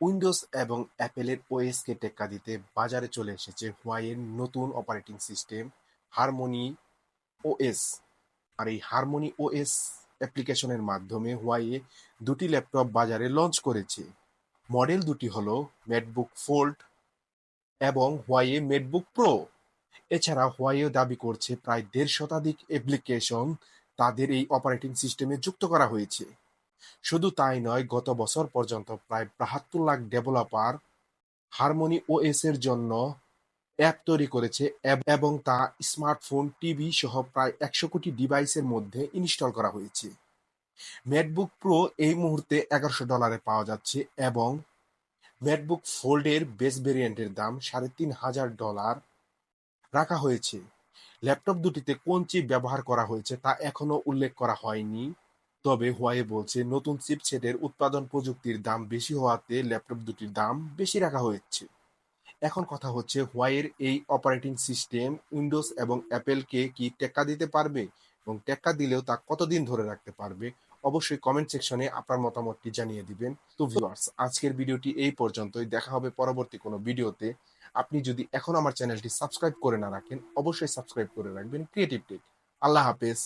Windows এবং অ্যাপেলের ওএসকে টেক্কা দিতে বাজারে চলে এসেছে হুয়াইয়ের নতুন অপারেটিং সিস্টেম হারমোনি ওএস। আর এই হারমোনি ওএস অ্যাপ্লিকেশনের মাধ্যমে হুয়াইয়ে দুটি ল্যাপটপ বাজারে লঞ্চ করেছে। মডেল দুটি হলো ম্যাকবুক ফোল্ড এবং হুয়াইয়ে ম্যাকবুক প্রো। এছাড়া হুয়াইও দাবি করছে প্রায় ১.৫ শতাধিক অ্যাপ্লিকেশন তাদের এই অপারেটিং সিস্টেমে যুক্ত করা হয়েছে। শুধু তাই নয়, গত বছর পর্যন্ত প্রায় ৭২ লাখ ডেভেলপার হারমোনি ওএস এর জন্য অ্যাপ তৈরি করেছে এবং তা স্মার্টফোন, টিভি সহ প্রায় ১০০ কোটি ডিভাইসের মধ্যে ইনস্টল করা হয়েছে। ম্যাকবুক প্রো এই মুহূর্তে $১১০০ পাওয়া যাচ্ছে এবং ম্যাকবুক ফোল্ডের বেস ভেরিয়েন্টের দাম $৩,৫০০ রাখা হয়েছে। ল্যাপটপ দুটিতে কোন চিপ ব্যবহার করা হয়েছে তা এখনো উল্লেখ করা হয়নি। তবে হুয়াওয়ে বলছে নতুন চিপসেটের উৎপাদন প্রযুক্তির দাম বেশি হওয়াতে ল্যাপটপ দুটির দাম বেশি রাখা হয়েছে। এখন কথা হচ্ছে হুয়াওয়ের এই অপারেটিং সিস্টেম উইন্ডোজ এবং অ্যাপেলকে কি টেক্কা দিতে পারবে এবং টেক্কা দিলেও তা কতদিন ধরে রাখতে পারবে। অবশ্যই কমেন্ট সেকশনে আপনার মতামতটি জানিয়ে দিবেন। তো ভিউয়ার্স, আজকের ভিডিওটি এই পর্যন্তই। দেখা হবে পরবর্তী কোনো ভিডিওতে। আপনি যদি এখন আমার চ্যানেলটি সাবস্ক্রাইব করে না রাখেন অবশ্যই সাবস্ক্রাইব করে রাখবেন ক্রিয়েটিভ টেক। আল্লাহ হাফেজ।